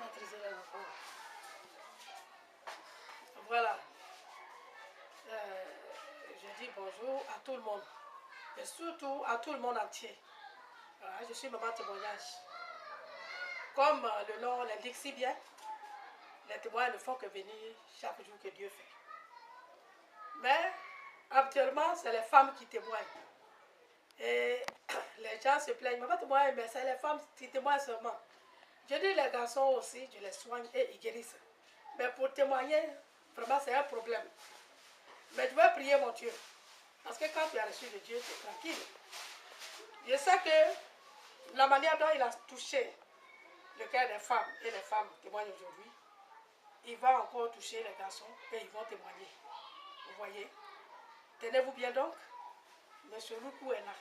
maîtriser les enfants. Voilà. Je dis bonjour à tout le monde. Et surtout à tout le monde entier. Voilà, je suis maman témoignage. Comme le nom l'indique si bien, les témoins ne font que venir chaque jour que Dieu fait. Mais actuellement, c'est les femmes qui témoignent. Et les gens se plaignent, maman témoigne, mais c'est les femmes qui témoignent seulement. Je dis les garçons aussi, je les soigne et ils guérissent. Mais pour témoigner, vraiment c'est un problème. Mais je vais prier mon Dieu. Parce que quand tu as reçu de Dieu, tu es tranquille. Je sais que la manière dont il a touché le cœur des femmes, et les femmes témoignent aujourd'hui, il va encore toucher les garçons et ils vont témoigner. Vous voyez? Tenez-vous bien donc. Monsieur Loukou est là.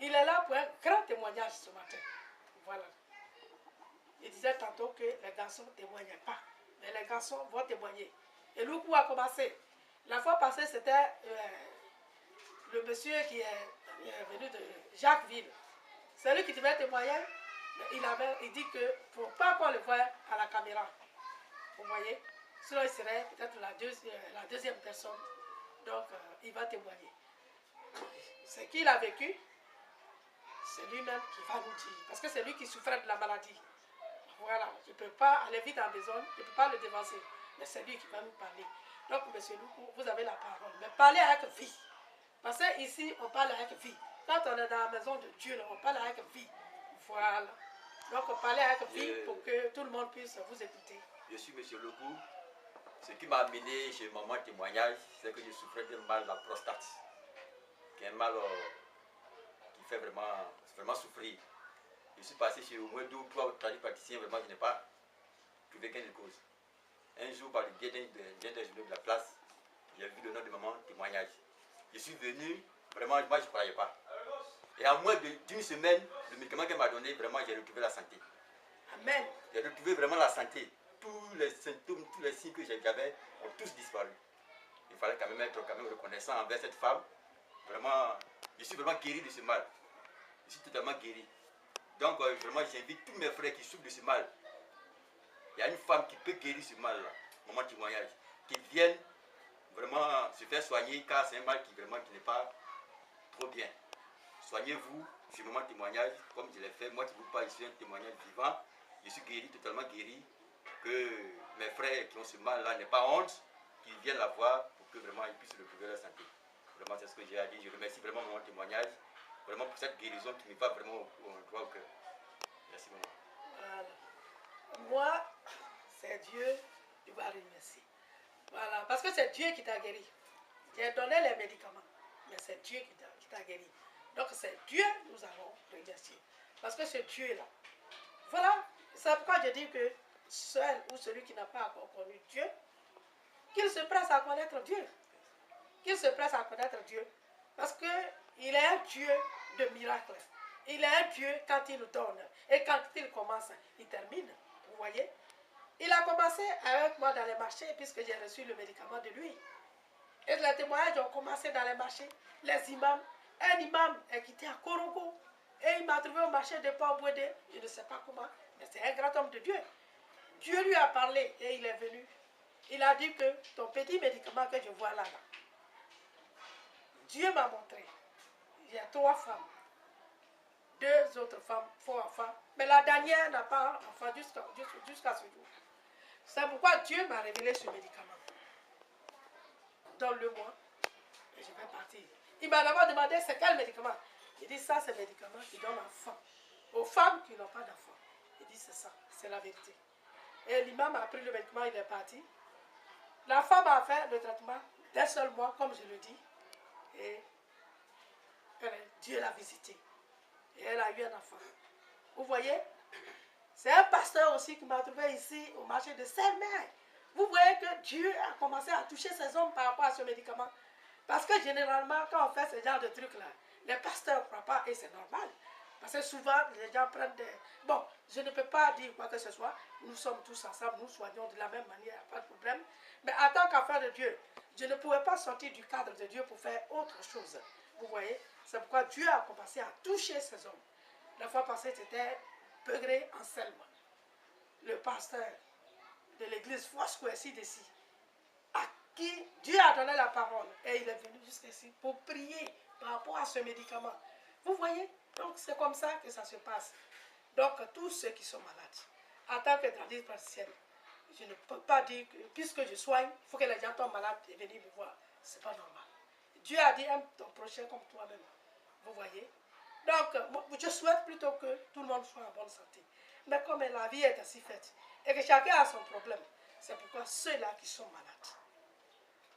Il est là pour un grand témoignage ce matin. Voilà. Il disait tantôt que les garçons ne témoignaient pas. Mais les garçons vont témoigner. Et Loukou a commencé. La fois passée, c'était le monsieur qui est venu de Jacquesville. C'est lui qui devait témoigner. Il dit que pour ne pas qu'on le voie à la caméra. Vous voyez? Sinon, il serait peut-être la deuxième personne. Donc, il va témoigner. Ce qu'il a vécu, c'est lui-même qui va nous dire. Parce que c'est lui qui souffrait de la maladie. Voilà, je ne peux pas aller vite en besogne, je ne peux pas le devancer. Mais c'est lui qui va nous parler. Donc, monsieur Loukou, vous avez la parole. Mais parlez avec vie. Parce qu'ici, on parle avec vie. Quand on est dans la maison de Dieu, on parle avec vie. Voilà. Donc, on parle avec vie pour que tout le monde puisse vous écouter. Je suis monsieur Loukou. Ce qui m'a amené chez maman témoignage, c'est que je souffrais d'un mal de la prostate. Qui est un mal qui fait vraiment souffrir. Je suis passé chez au moins 2 ou 3 tradipraticiens, vraiment, je n'ai pas trouvé gain de cause. Un jour, par le biais d'un déjeuner de la place, j'ai vu le nom de maman témoignage. Je suis venu, vraiment, moi je ne croyais pas. Et en moins d'une semaine, le médicament qu'elle m'a donné, vraiment, j'ai retrouvé la santé. Amen. J'ai retrouvé vraiment la santé. Tous les symptômes, tous les signes que j'avais ont tous disparu. Il fallait quand même être reconnaissant envers cette femme. Vraiment, je suis vraiment guéri de ce mal. Je suis totalement guéri. Donc, vraiment, j'invite tous mes frères qui souffrent de ce mal. Il y a une femme qui peut guérir ce mal-là, maman témoignage, qui viennent vraiment se faire soigner, car c'est un mal qui n'est pas trop bien. Soignez-vous, je suis maman témoignage, comme je l'ai fait. Moi qui vous parle, je suis un témoignage vivant. Je suis guéri, totalement guéri. Que mes frères qui ont ce mal-là n'aient pas honte, qu'ils viennent la voir pour que vraiment ils puissent retrouver leur santé. Vraiment, c'est ce que j'ai à dire. Je remercie vraiment mon témoignage, vraiment pour cette guérison qui me va vraiment au droit au cœur. Merci, maman. Voilà. Moi, c'est Dieu, je vais remercier. Voilà, parce que c'est Dieu qui t'a guéri. J'ai donné les médicaments, mais c'est Dieu qui t'a guéri. Donc c'est Dieu que nous allons remercier. Parce que c'est Dieu-là. Voilà, c'est pourquoi je dis que seul ou celui qui n'a pas encore connu Dieu, qu'il se presse à connaître Dieu. Qu'il se presse à connaître Dieu. Parce qu'il est un Dieu de miracles. Il est un Dieu quand il nous donne. Et quand il commence, il termine. Vous voyez? Il a commencé avec moi dans les marchés puisque j'ai reçu le médicament de lui. Et les témoignages ont commencé dans les marchés. Les imams. Un imam est quitté à Korogo. Et il m'a trouvé au marché de Port-Bouédé. Je ne sais pas comment. Mais c'est un grand homme de Dieu. Dieu lui a parlé et il est venu. Il a dit que ton petit médicament que je vois là, Dieu m'a montré. Il y a 3 femmes. 2 autres femmes font enfant. Mais la dernière n'a pas enfant jusqu'à ce jour. C'est pourquoi Dieu m'a révélé ce médicament. Donne-le-moi et je vais partir. Il m'a d'abord demandé c'est quel médicament. Il dit ça c'est le médicament qui donne enfant. Aux femmes qui n'ont pas d'enfant. Il dit c'est ça, c'est la vérité. Et l'imam a pris le médicament, il est parti. La femme a fait le traitement d'un seul mois, comme je le dis. Et Dieu l'a visité. Et elle a eu un enfant. Vous voyez? C'est un pasteur aussi qui m'a trouvé ici au marché de Saint-Mère. Vous voyez que Dieu a commencé à toucher ces hommes par rapport à ce médicament. Parce que généralement, quand on fait ce genre de trucs-là, les pasteurs ne croient pas et c'est normal. Parce que souvent, les gens prennent des... Bon, je ne peux pas dire quoi que ce soit. Nous sommes tous ensemble, nous soignons de la même manière, pas de problème. Mais en tant qu'affaire de Dieu, je ne pouvais pas sortir du cadre de Dieu pour faire autre chose. Vous voyez? C'est pourquoi Dieu a commencé à toucher ces hommes. La fois passée, c'était Peugré Anselme. le pasteur de l'église Fouasquessi d'ici, à qui Dieu a donné la parole. Et il est venu jusqu'ici pour prier par rapport à ce médicament. Vous voyez? Donc c'est comme ça que ça se passe. Donc tous ceux qui sont malades, en tant que tradition praticienne, je ne peux pas dire que puisque je soigne, il faut que les gens tombent malades et venir me voir. Ce n'est pas normal. Dieu a dit aime ton prochain comme toi-même. Vous voyez? Donc je souhaite plutôt que tout le monde soit en bonne santé. Mais comme la vie est ainsi faite et que chacun a son problème, c'est pourquoi ceux-là qui sont malades.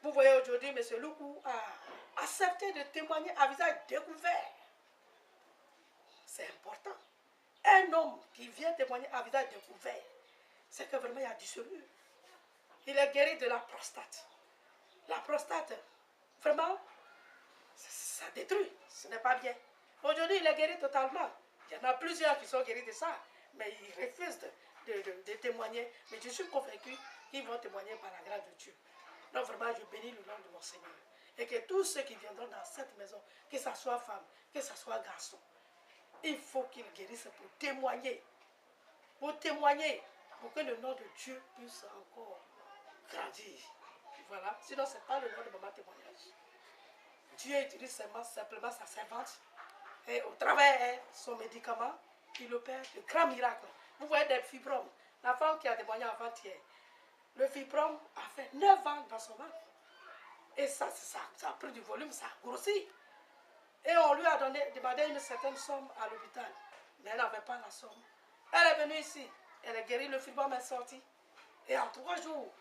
Vous voyez aujourd'hui, M. Loukou a accepté de témoigner à visage découvert. C'est important. Un homme qui vient témoigner à visage découvert, c'est que vraiment il y a du sérieux. Il est guéri de la prostate. La prostate, vraiment, ça détruit. Ce n'est pas bien. Aujourd'hui, il est guéri totalement. Il y en a plusieurs qui sont guéris de ça, mais ils refusent de témoigner. Mais je suis convaincu qu'ils vont témoigner par la grâce de Dieu. Donc vraiment, je bénis le nom de mon Seigneur. Et que tous ceux qui viendront dans cette maison, que ce soit femme, que ce soit garçon, il faut qu'ils guérissent pour témoigner. Pour témoigner. Pour que le nom de Dieu puisse encore grandir. Voilà. Sinon, ce n'est pas le nom de mon témoignage. Dieu utilise simplement sa servante. Et au travers son médicament, il opère de grands miracles. Vous voyez des fibromes. La femme qui a témoigné avant-hier, le fibrome a fait 9 ans dans son ventre. Et ça a pris du volume, ça a grossi. Et on lui a demandé une certaine somme à l'hôpital. Mais elle n'avait pas la somme. Elle est venue ici. Elle a guéri, le fibrome est sorti. Et en 3 jours,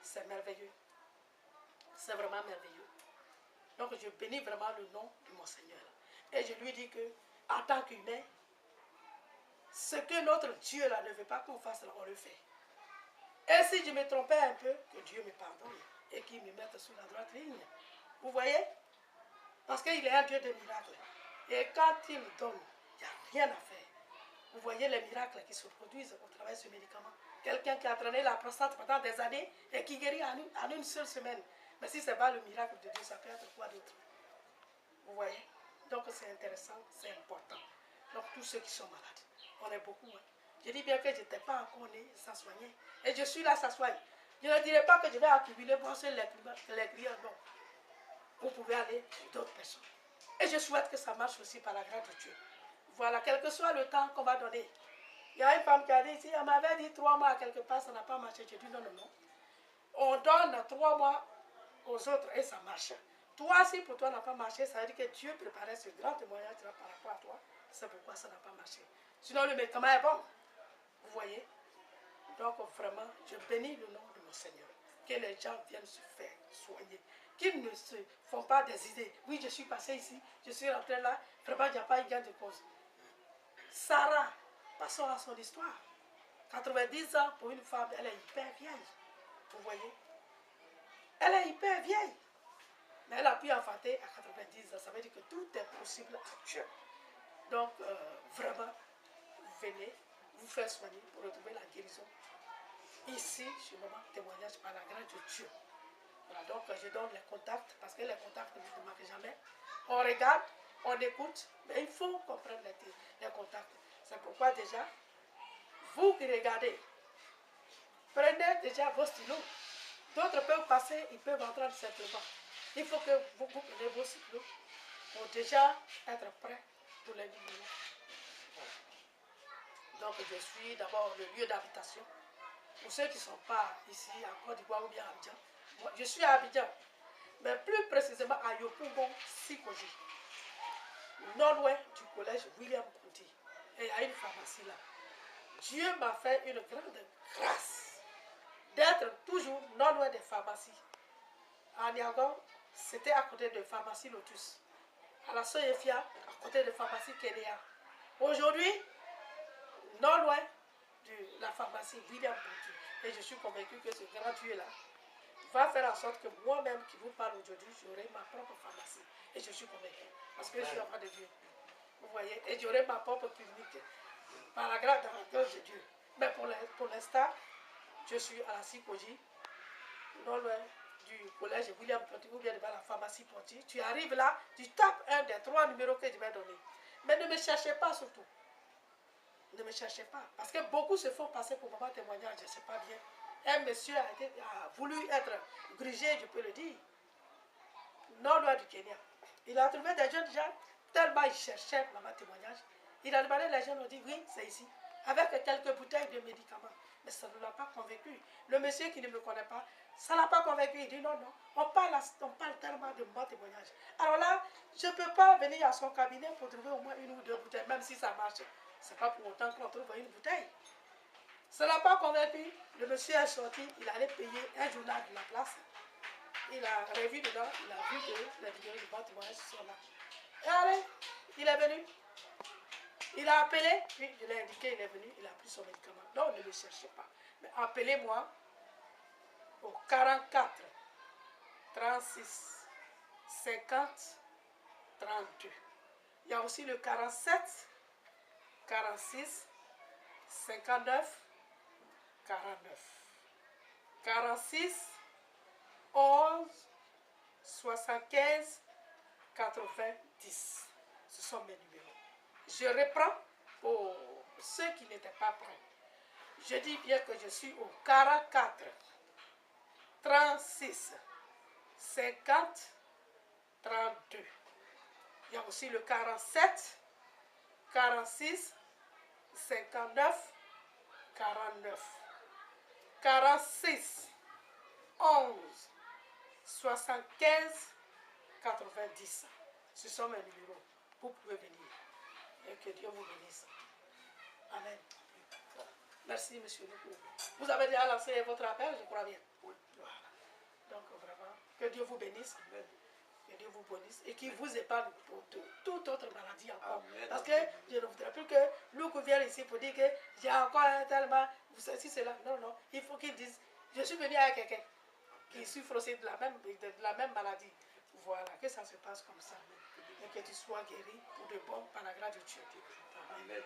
c'est merveilleux. C'est vraiment merveilleux. Donc je bénis vraiment le nom de mon Seigneur. Et je lui dis que, en tant qu'humain, ce que notre Dieu là ne veut pas qu'on fasse, là, on le fait. Et si je me trompais un peu, que Dieu me pardonne et qu'il me mette sur la droite ligne. Vous voyez? Parce qu'il est un Dieu de miracles. Et quand il donne, il n'y a rien à faire. Vous voyez les miracles qui se produisent au travers de ce médicament. Quelqu'un qui a traîné la prostate pendant des années et qui guérit en une seule semaine. Mais si ce n'est pas le miracle de Dieu, ça peut être quoi d'autre? Vous voyez? Donc c'est intéressant, c'est important. Donc tous ceux qui sont malades, on est beaucoup. Hein. Je dis bien que je n'étais pas encore né, ça soignait. Et je suis là, ça soigne. Je ne dirais pas que je vais accumuler pour les clients, non. Vous pouvez aller sur d'autres personnes. Et je souhaite que ça marche aussi par la grâce de Dieu. Voilà, quel que soit le temps qu'on va donner. Il y a une femme qui a dit ici, elle m'avait dit 3 mois à quelque part, ça n'a pas marché. J'ai dit non, non, non. On donne 3 mois aux autres et ça marche. Toi, si pour toi n'a pas marché, ça veut dire que Dieu préparait ce grand témoignage par rapport à toi. C'est pourquoi ça n'a pas marché. Sinon, le médicament est bon. Vous voyez? Donc, vraiment, je bénis le nom de mon Seigneur. Que les gens viennent se faire soigner. Qu'ils ne se font pas des idées. Oui, je suis passé ici, je suis rentré là. Vraiment, il n'y a pas eu gain de cause. Sarah, passons à son histoire. 90 ans pour une femme, elle est hyper vieille. Vous voyez? Elle est hyper vieille. Mais elle a pu enfanter à 90 ans. Ça veut dire que tout est possible à Dieu. Donc, vraiment, venez vous faire soigner pour retrouver la guérison. Ici, je me marque témoignage par la grâce de Dieu. Voilà, donc je donne les contacts, parce que les contacts ne me marquent jamais. On regarde, on écoute, mais il faut qu'on prenne les contacts. C'est pourquoi déjà, vous qui regardez, prenez déjà vos stylos. D'autres peuvent passer, ils peuvent entrer simplement. Il faut que vous preniez vos stylos pour déjà être prêts pour les numéros. Donc je suis d'abord le lieu d'habitation. Pour ceux qui ne sont pas ici, à Côte d'Ivoire ou bien à Abidjan, moi, je suis à Abidjan, mais plus précisément à Yopougon, Sikoji, non loin du collège William Conti. Et il y a une pharmacie là. Dieu m'a fait une grande grâce d'être toujours non loin des pharmacies. À Niagon, c'était à côté de pharmacie Lotus. À la Soyefia, à côté de pharmacie Kenya. Aujourd'hui, non loin de la pharmacie William Conti. Et je suis convaincu que ce grand Dieu-là va faire en sorte que moi-même qui vous parle aujourd'hui, j'aurai ma propre pharmacie. Et je suis convaincu. Parce que je suis enfant de Dieu. Vous voyez? Et j'aurai ma propre clinique. Par la grâce de Dieu. Mais pour l'instant, je suis à la Sikoji, non loin du collège William Ponty, ou bien devant la pharmacie Ponty. Tu arrives là, tu tapes un des 3 numéros que je vais donner. Mais ne me cherchez pas surtout. Ne me cherchez pas. Parce que beaucoup se font passer pour maman témoignage, je ne sais pas bien. Un monsieur a voulu être grigé, je peux le dire, nord-ouest du Kenya. Il a trouvé des jeunes gens, tellement ils cherchaient maman témoignage. Il a demandé, les gens ont dit, oui, c'est ici. Avec quelques bouteilles de médicaments. Mais ça ne l'a pas convaincu. Le monsieur qui ne me connaît pas, ça ne l'a pas convaincu. Il dit, non, non, on parle tellement de maman témoignage. Alors là, je ne peux pas venir à son cabinet pour trouver au moins une ou deux bouteilles, même si ça marche. Ce n'est pas pour autant qu'on trouve une bouteille. Ça ne l'a pas convaincu. Le monsieur est sorti, il allait payer un journal de la place. Il a revu dedans, il a vu que les vidéos de maman témoignage sont là. Et allez, il est venu. Il a appelé, puis je l'ai indiqué, il est venu, il a pris son médicament. Donc ne le cherchez pas. Mais appelez-moi au 44 36 50 32. Il y a aussi le 47 46 59 49. 46 11 75 90. Ce sont mes numéros. Je reprends pour ceux qui n'étaient pas prêts. Je dis bien que je suis au 44 36 50 32. Il y a aussi le 47 46 59 49. 46 11 75 90. Ce sont mes numéros. Vous pouvez venir. Et que Dieu vous bénisse. Amen. Merci, monsieur. Vous avez déjà lancé votre appel, je crois bien. Oui. Voilà. Donc, vraiment, que Dieu vous bénisse. Amen. Que Dieu vous bénisse et qu'il vous épargne pour toute autre maladie encore. Amen. Parce que je ne voudrais plus que Luc vienne ici pour dire que j'ai encore un tellement. Vous savez, si c'est là. Non, non. Il faut qu'il dise je suis venu avec quelqu'un qui souffre aussi de la même maladie. Voilà, que ça se passe comme ça. Et que tu sois guéri pour de bon par la grâce de Dieu. Amen.